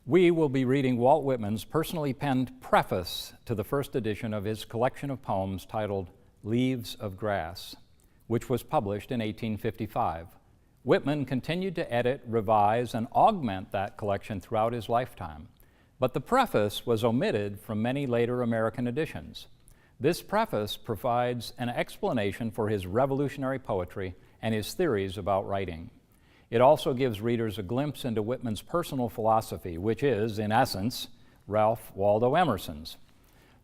We will be reading Walt Whitman's personally penned preface to the first edition of his collection of poems titled Leaves of Grass, which was published in 1855. Whitman continued to edit, revise, and augment that collection throughout his lifetime, but the preface was omitted from many later American editions. This preface provides an explanation for his revolutionary poetry and his theories about writing. It also gives readers a glimpse into Whitman's personal philosophy, which is, in essence, Ralph Waldo Emerson's.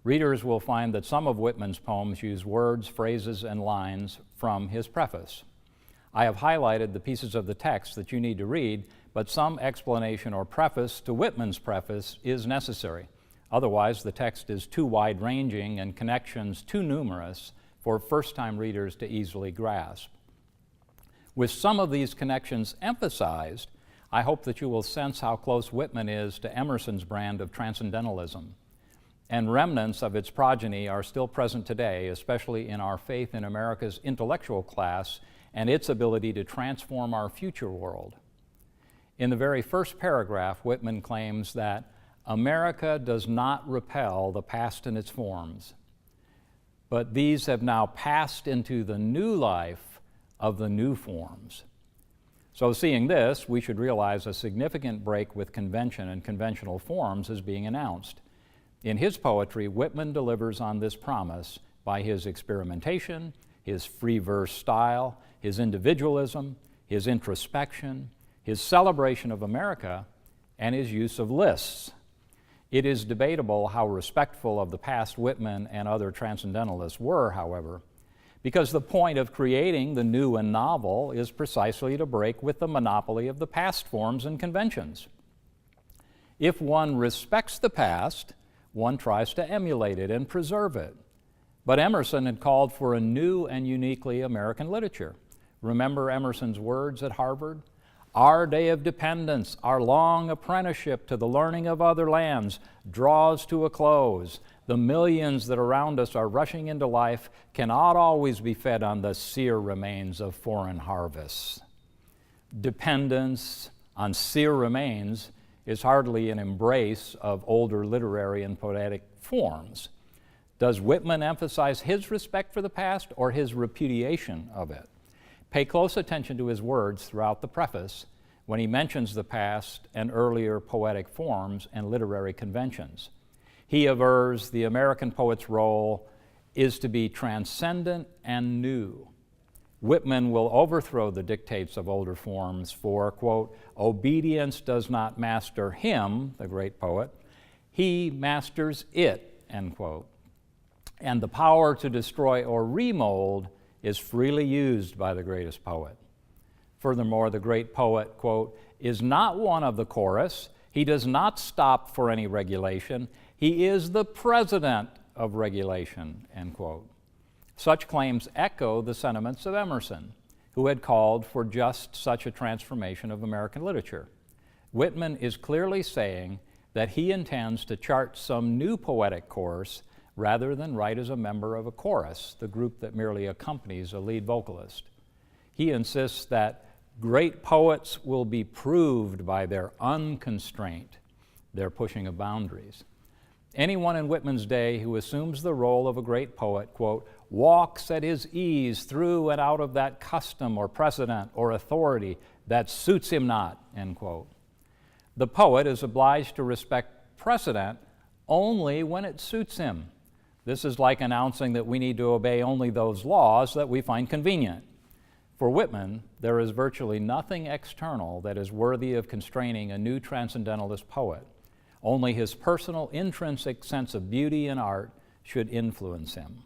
Readers will find that some of Whitman's poems use words, phrases, and lines from his preface. I have highlighted the pieces of the text that you need to read, but some explanation or preface to Whitman's preface is necessary. Otherwise, the text is too wide-ranging and connections too numerous for first-time readers to easily grasp. With some of these connections emphasized, I hope that you will sense how close Whitman is to Emerson's brand of transcendentalism. And remnants of its progeny are still present today, especially in our faith in America's intellectual class and its ability to transform our future world. In the very first paragraph, Whitman claims that America does not repel the past and its forms, but these have now passed into the new life of the new forms. So seeing this, we should realize a significant break with convention and conventional forms is being announced. In his poetry, Whitman delivers on this promise by his experimentation, his free verse style, his individualism, his introspection, his celebration of America, and his use of lists. It is debatable how respectful of the past Whitman and other transcendentalists were, however, because the point of creating the new and novel is precisely to break with the monopoly of the past forms and conventions. If one respects the past, one tries to emulate it and preserve it. But Emerson had called for a new and uniquely American literature. Remember Emerson's words at Harvard? Our day of dependence, our long apprenticeship to the learning of other lands, draws to a close. The millions that around us are rushing into life cannot always be fed on the sere remains of foreign harvests. Dependence on sere remains is hardly an embrace of older literary and poetic forms. Does Whitman emphasize his respect for the past or his repudiation of it? Pay close attention to his words throughout the preface when he mentions the past and earlier poetic forms and literary conventions. He avers the American poet's role is to be transcendent and new. Whitman will overthrow the dictates of older forms for, quote, obedience does not master him, the great poet, he masters it, end quote. And the power to destroy or remold is freely used by the greatest poet. Furthermore, the great poet, quote, is not one of the chorus. He does not stop for any regulation. He is the president of regulation, end quote. Such claims echo the sentiments of Emerson, who had called for just such a transformation of American literature. Whitman is clearly saying that he intends to chart some new poetic course rather than write as a member of a chorus, the group that merely accompanies a lead vocalist. He insists that great poets will be proved by their unconstraint, their pushing of boundaries. Anyone in Whitman's day who assumes the role of a great poet, quote, walks at his ease through and out of that custom or precedent or authority that suits him not, end quote. The poet is obliged to respect precedent only when it suits him. This is like announcing that we need to obey only those laws that we find convenient. For Whitman, there is virtually nothing external that is worthy of constraining a new transcendentalist poet. Only his personal intrinsic sense of beauty and art should influence him.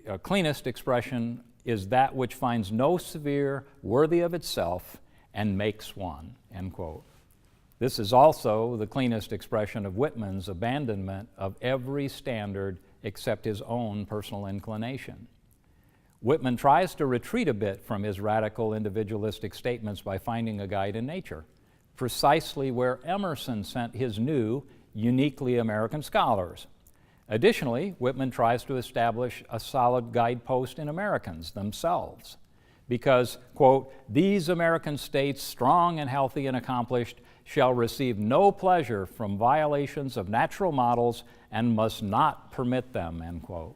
A cleanest expression is that which finds no sphere worthy of itself and makes one, end quote. This is also the cleanest expression of Whitman's abandonment of every standard except his own personal inclination. Whitman tries to retreat a bit from his radical individualistic statements by finding a guide in nature, precisely where Emerson sent his new, uniquely American scholars. Additionally, Whitman tries to establish a solid guidepost in Americans themselves, because, quote, these American states, strong and healthy and accomplished, shall receive no pleasure from violations of natural models and must not permit them, end quote.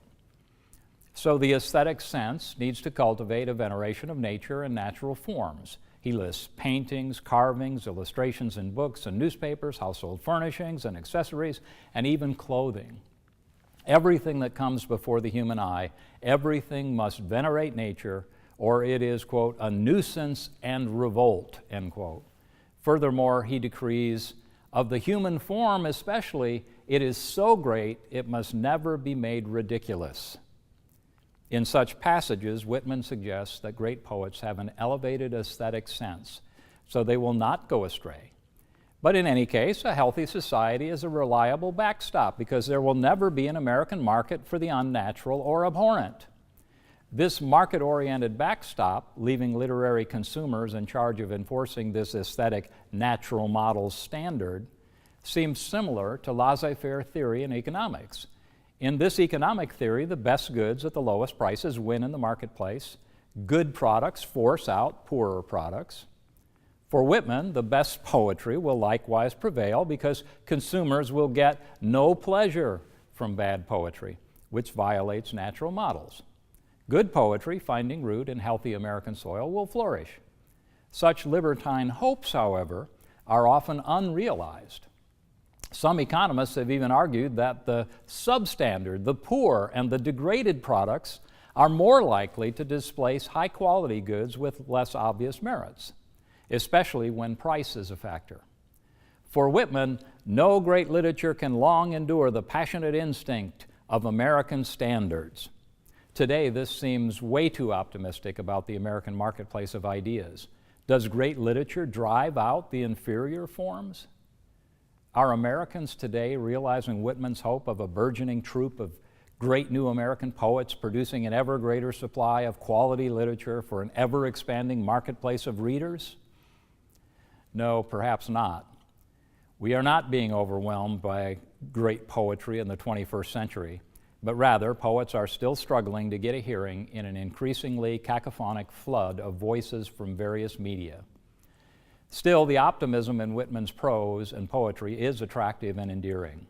So the aesthetic sense needs to cultivate a veneration of nature and natural forms. He lists paintings, carvings, illustrations in books and newspapers, household furnishings and accessories, and even clothing. Everything that comes before the human eye, everything must venerate nature, or it is, quote, a nuisance and revolt, end quote. Furthermore, he decrees, of the human form especially, it is so great it must never be made ridiculous. In such passages, Whitman suggests that great poets have an elevated aesthetic sense, so they will not go astray. But in any case, a healthy society is a reliable backstop because there will never be an American market for the unnatural or abhorrent. This market-oriented backstop, leaving literary consumers in charge of enforcing this aesthetic natural models standard, seems similar to laissez-faire theory in economics. In this economic theory, the best goods at the lowest prices win in the marketplace. Good products force out poorer products. For Whitman, the best poetry will likewise prevail because consumers will get no pleasure from bad poetry, which violates natural models. Good poetry, finding root in healthy American soil, will flourish. Such libertine hopes, however, are often unrealized. Some economists have even argued that the substandard, the poor, and the degraded products are more likely to displace high-quality goods with less obvious merits, especially when price is a factor. For Whitman, no great literature can long endure the passionate instinct of American standards. Today, this seems way too optimistic about the American marketplace of ideas. Does great literature drive out the inferior forms? Are Americans today realizing Whitman's hope of a burgeoning troupe of great new American poets producing an ever greater supply of quality literature for an ever-expanding marketplace of readers? No, perhaps not. We are not being overwhelmed by great poetry in the 21st century, but rather poets are still struggling to get a hearing in an increasingly cacophonic flood of voices from various media. Still, the optimism in Whitman's prose and poetry is attractive and endearing.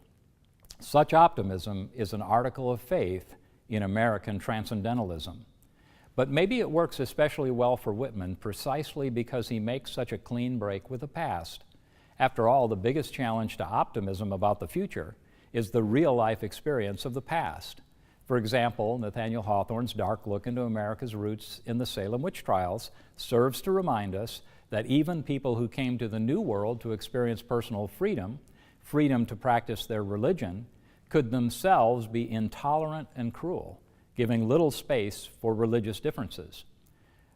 Such optimism is an article of faith in American transcendentalism. But maybe it works especially well for Whitman precisely because he makes such a clean break with the past. After all, the biggest challenge to optimism about the future is the real-life experience of the past. For example, Nathaniel Hawthorne's dark look into America's roots in the Salem witch trials serves to remind us that even people who came to the New World to experience personal freedom, freedom to practice their religion, could themselves be intolerant and cruel, giving little space for religious differences.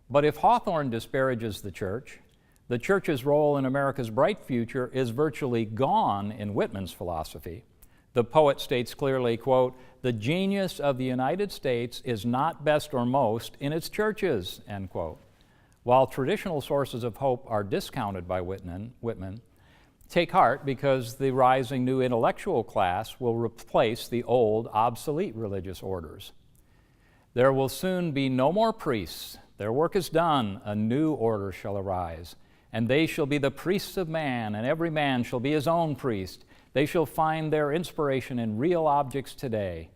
But if Hawthorne disparages the church's role in America's bright future is virtually gone in Whitman's philosophy. The poet states clearly, quote, "The genius of the United States is not best or most in its churches," end quote. While traditional sources of hope are discounted by Whitman, take heart because the rising new intellectual class will replace the old, obsolete religious orders. There will soon be no more priests. Their work is done. A new order shall arise. And they shall be the priests of man, and every man shall be his own priest. They shall find their inspiration in real objects today.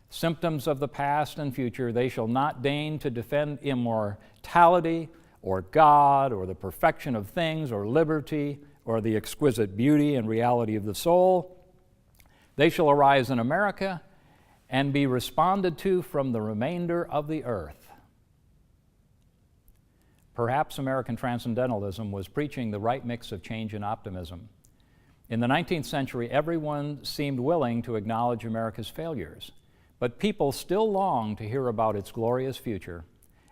Symptoms of the past and future, they shall not deign to defend immortality, or God, or the perfection of things, or liberty, or the exquisite beauty and reality of the soul. They shall arise in America and be responded to from the remainder of the earth. Perhaps American transcendentalism was preaching the right mix of change and optimism. In the 19th century, everyone seemed willing to acknowledge America's failures, but people still longed to hear about its glorious future.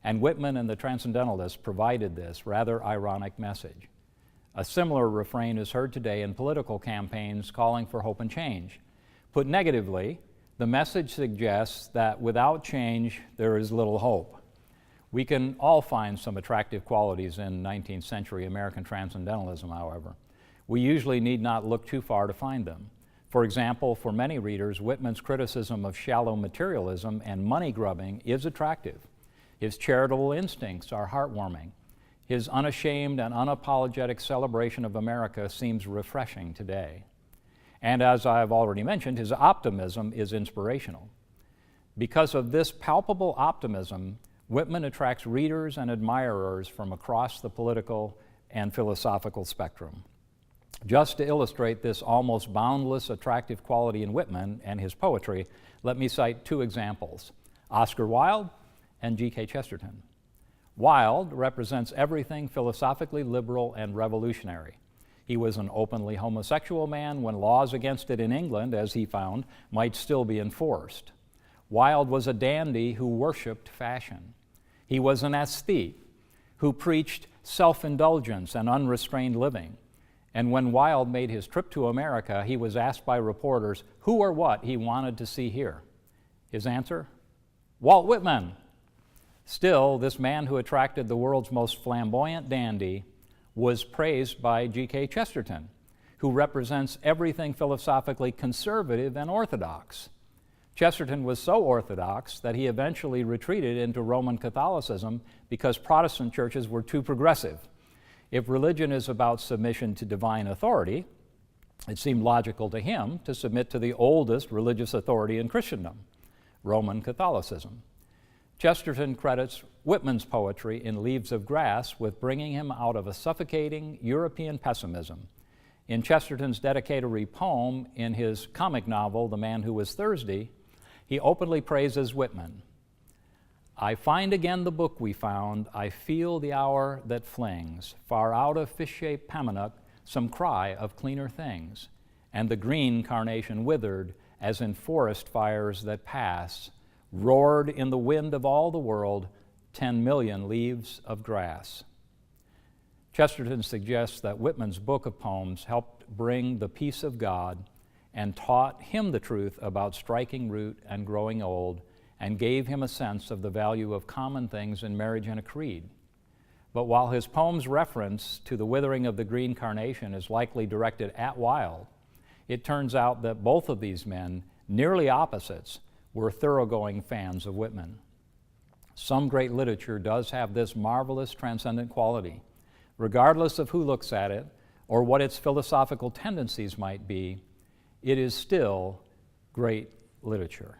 And Whitman and the Transcendentalists provided this rather ironic message. A similar refrain is heard today in political campaigns calling for hope and change. Put negatively, the message suggests that without change, there is little hope. We can all find some attractive qualities in 19th century American transcendentalism, however. We usually need not look too far to find them. For example, for many readers, Whitman's criticism of shallow materialism and money grubbing is attractive. His charitable instincts are heartwarming. His unashamed and unapologetic celebration of America seems refreshing today. And as I've already mentioned, his optimism is inspirational. Because of this palpable optimism, Whitman attracts readers and admirers from across the political and philosophical spectrum. Just to illustrate this almost boundless attractive quality in Whitman and his poetry, let me cite two examples: Oscar Wilde and G.K. Chesterton. Wilde represents everything philosophically liberal and revolutionary. He was an openly homosexual man when laws against it in England, as he found, might still be enforced. Wilde was a dandy who worshiped fashion. He was an aesthete who preached self-indulgence and unrestrained living. And when Wilde made his trip to America, he was asked by reporters who or what he wanted to see here. His answer? Walt Whitman. Still, this man who attracted the world's most flamboyant dandy was praised by G.K. Chesterton, who represents everything philosophically conservative and orthodox. Chesterton was so orthodox that he eventually retreated into Roman Catholicism because Protestant churches were too progressive. If religion is about submission to divine authority, it seemed logical to him to submit to the oldest religious authority in Christendom, Roman Catholicism. Chesterton credits Whitman's poetry in Leaves of Grass with bringing him out of a suffocating European pessimism. In Chesterton's dedicatory poem in his comic novel, The Man Who Was Thursday, he openly praises Whitman. I find again the book we found, I feel the hour that flings, far out of fish-shaped Pamanuk, some cry of cleaner things, and the green carnation withered, as in forest fires that pass, roared in the wind of all the world, 10 million leaves of grass. Chesterton suggests that Whitman's book of poems helped bring the peace of God and taught him the truth about striking root and growing old, and gave him a sense of the value of common things in marriage and a creed. But while his poem's reference to the withering of the green carnation is likely directed at Wilde, it turns out that both of these men, nearly opposites, were thoroughgoing fans of Whitman. Some great literature does have this marvelous transcendent quality. Regardless of who looks at it or what its philosophical tendencies might be, it is still great literature.